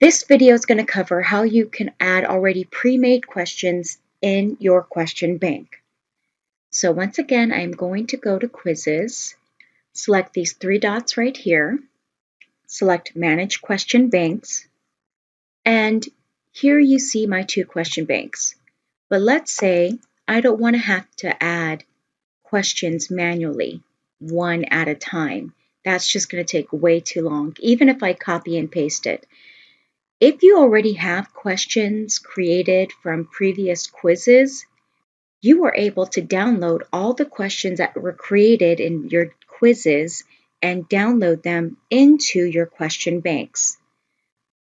This video is going to cover how you can add already pre-made questions in your question bank. So once again, I'm going to go to Quizzes, select these three dots right here, select Manage Question Banks, and here you see my two question banks. But let's say I don't want to have to add questions manually, one at a time. That's just going to take way too long, even if I copy and paste it. If you already have questions created from previous quizzes, you are able to download all the questions that were created in your quizzes and download them into your question banks.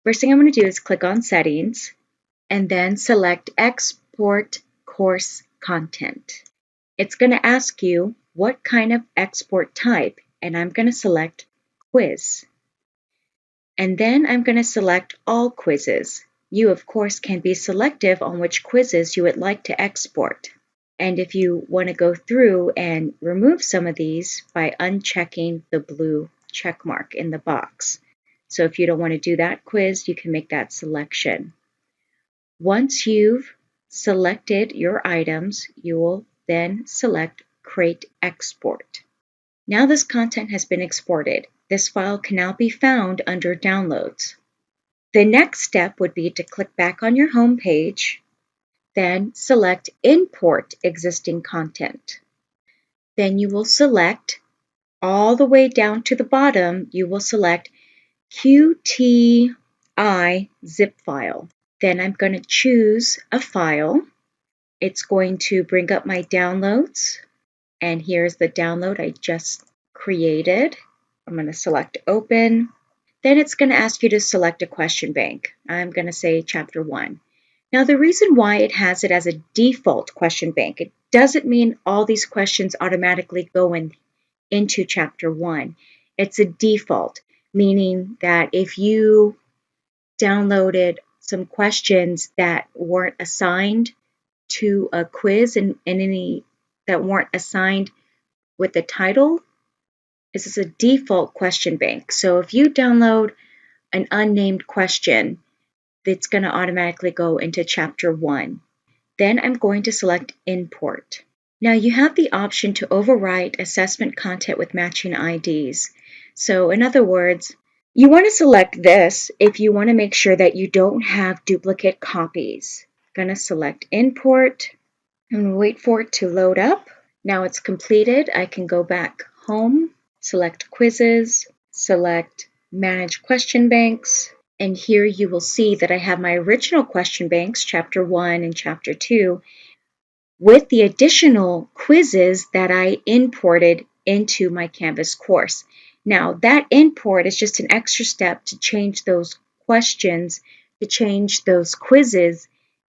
First thing I'm going to do is click on Settings and then select Export Course Content. It's going to ask you what kind of export type, and I'm going to select Quiz. And then I'm going to select all quizzes. You, of course, can be selective on which quizzes you would like to export. And if you want to go through and remove some of these by unchecking the blue check mark in the box. So if you don't want to do that quiz, you can make that selection. Once you've selected your items, you will then select Create Export. Now this content has been exported. This file can now be found under Downloads. The next step would be to click back on your home page, then select Import Existing Content. Then you will select, all the way down to the bottom, you will select QTI zip file. Then I'm going to choose a file. It's going to bring up my downloads. And here's the download I just created. I'm going to select Open. Then it's going to ask you to select a question bank. I'm going to say Chapter 1. Now the reason why it has it as a default question bank, it doesn't mean all these questions automatically go into Chapter 1. It's a default, meaning that if you downloaded some questions that weren't assigned to a quiz and any that weren't assigned with the title, this is a default question bank. So if you download an unnamed question, it's going to automatically go into Chapter 1. Then I'm going to select Import. Now you have the option to overwrite assessment content with matching IDs. So in other words, you want to select this if you want to make sure that you don't have duplicate copies. I'm going to select Import and wait for it to load up. Now it's completed. I can go back home, select Quizzes, select Manage Question Banks, and here you will see that I have my original question banks, Chapter 1 and Chapter 2, with the additional quizzes that I imported into my Canvas course. Now that import is just an extra step to change those questions, to change those quizzes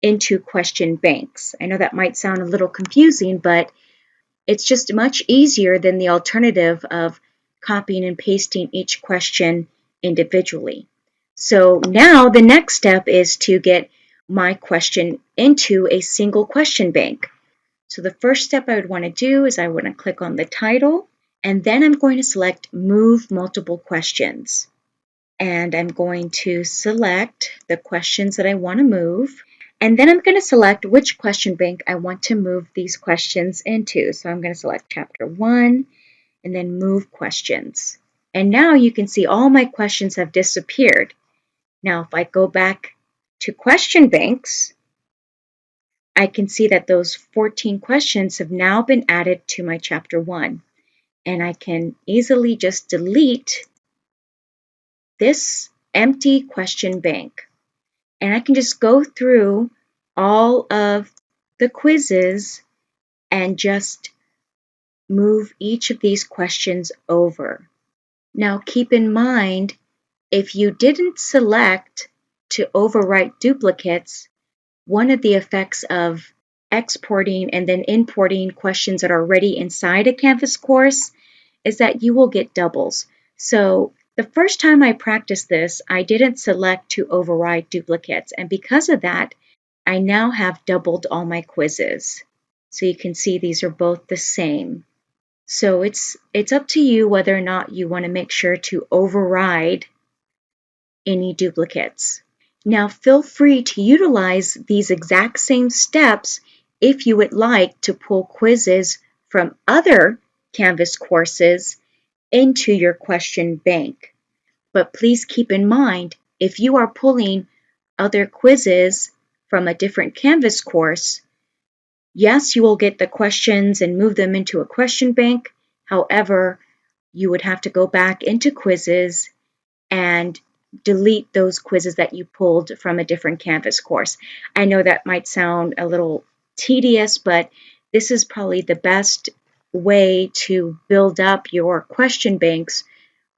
into question banks. I know that might sound a little confusing, but it's just much easier than the alternative of copying and pasting each question individually. So now the next step is to get my question into a single question bank. So the first step I would want to do is I want to click on the title, and then I'm going to select Move Multiple Questions. And I'm going to select the questions that I want to move. And then I'm going to select which question bank I want to move these questions into. So I'm going to select Chapter 1 and then Move Questions. And now you can see all my questions have disappeared. Now if I go back to question banks, I can see that those 14 questions have now been added to my Chapter 1. And I can easily just delete this empty question bank. And I can just go through all of the quizzes and just move each of these questions over. Now keep in mind, if you didn't select to overwrite duplicates, one of the effects of exporting and then importing questions that are already inside a Canvas course is that you will get doubles. So the first time I practiced this, I didn't select to override duplicates, and because of that, I now have doubled all my quizzes. So you can see these are both the same. So it's up to you whether or not you want to make sure to override any duplicates. Now feel free to utilize these exact same steps if you would like to pull quizzes from other Canvas courses into your question bank. But please keep in mind, if you are pulling other quizzes from a different Canvas course, yes, you will get the questions and move them into a question bank. However, you would have to go back into quizzes and delete those quizzes that you pulled from a different Canvas course. I know that might sound a little tedious, but this is probably the best way to build up your question banks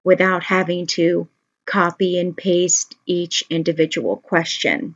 without having to copy and paste each individual question.